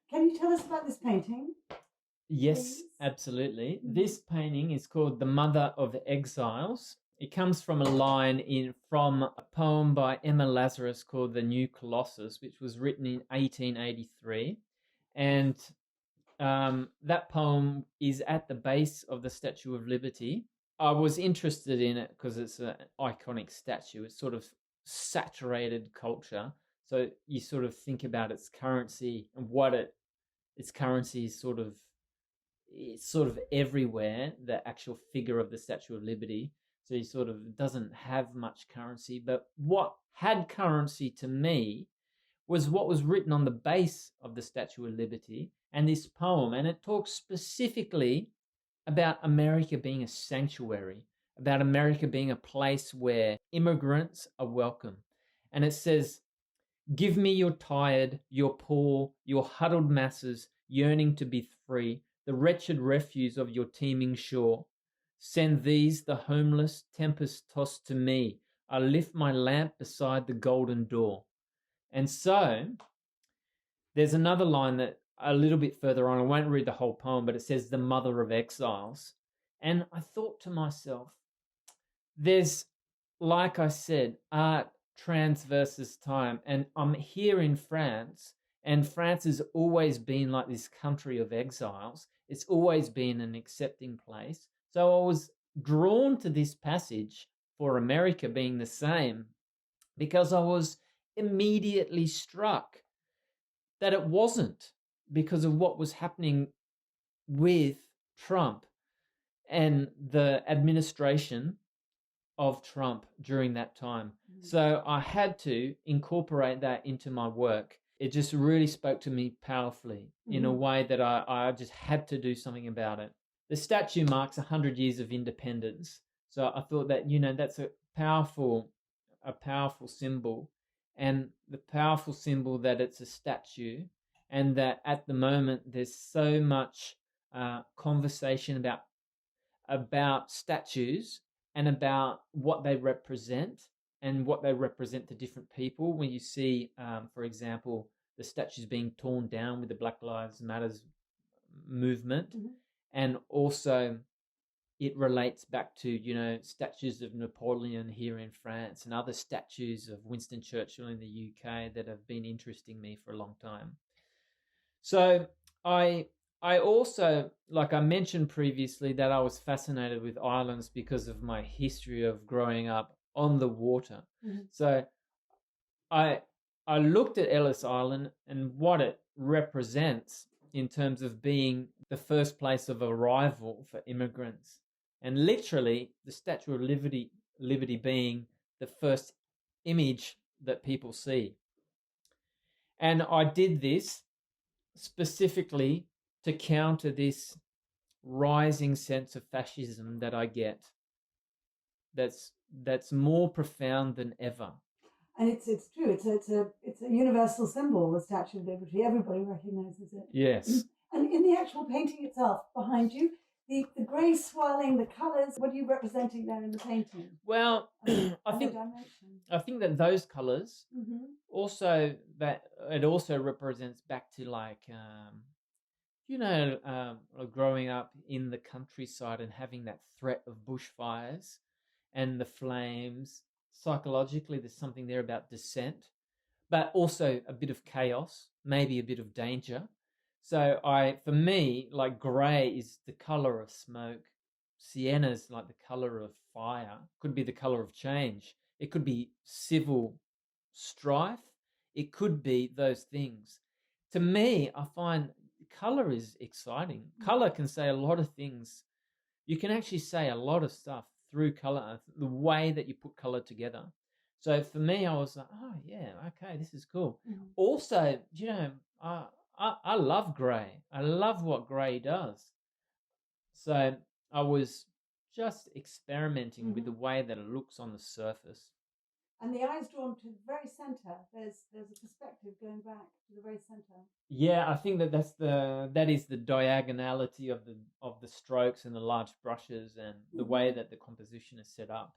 Can you tell us about this painting? Yes, Please? absolutely. Mhm. This painting is called The Mother of Exiles. It comes from a line from a poem by Emma Lazarus called The New Colossus, which was written in 1883. And that poem is at the base of the Statue of Liberty. I was interested in it because it's an iconic statue. It's sort of saturated culture. So you sort of think about its currency and its currency is it's sort of everywhere, the actual figure of the Statue of Liberty. So he sort of doesn't have much currency. But what had currency to me was what was written on the base of the Statue of Liberty and this poem. And it talks specifically about America being a sanctuary, about America being a place where immigrants are welcome. And it says, "Give me your tired, your poor, your huddled masses yearning to be free, the wretched refuse of your teeming shore. Send these, the homeless, tempest-tossed to me. I lift my lamp beside the golden door." And so there's another line that a little bit further on, I won't read the whole poem, but it says the mother of exiles. And I thought to myself, there's, like I said, art transverses time. And I'm here in France, and France has always been like this country of exiles. It's always been an accepting place. So I was drawn to this passage for America being the same because I was immediately struck that it wasn't, because of what was happening with Trump and the administration of Trump during that time. So I had to incorporate that into my work. It just really spoke to me powerfully in a way that I just had to do something about it. The statue marks 100 years of independence. So I thought that, that's a powerful symbol, and the powerful symbol that it's a statue, and that at the moment there's so much conversation about statues and about what they represent and what they represent to different people. When you see, for example, the statues being torn down with the Black Lives Matters movement, and also it relates back to, statues of Napoleon here in France and other statues of Winston Churchill in the UK that have been interesting me for a long time. So I also, like I mentioned previously, that I was fascinated with islands because of my history of growing up on the water. So I looked at Ellis Island and what it represents in terms of being the first place of arrival for immigrants, and literally the Statue of Liberty being the first image that people see. And I did this specifically to counter this rising sense of fascism that I get, that's more profound than ever. And it's true. It's a universal symbol, the Statue of Liberty. Everybody recognizes it. Yes. And in the actual painting itself, behind you, the grey swirling, the colours, what are you representing there in the painting? Well, I think that those colours also, that it also represents back to like growing up in the countryside and having that threat of bushfires and the flames. Psychologically, there's something there about dissent, but also a bit of chaos, maybe a bit of danger. So for me, like grey is the colour of smoke. Sienna's like the colour of fire. Could be the colour of change. It could be civil strife. It could be those things. To me, I find colour is exciting. Colour can say a lot of things. You can actually say a lot of stuff through colour, the way that you put colour together. So for me, I was like, oh yeah, okay, this is cool. Also, I love grey. I love what grey does. So I was just experimenting with the way that it looks on the surface. And the eye's drawn to the very centre. There's a perspective going back to the very centre. Yeah, I think that is the diagonality of the strokes and the large brushes and the way that the composition is set up.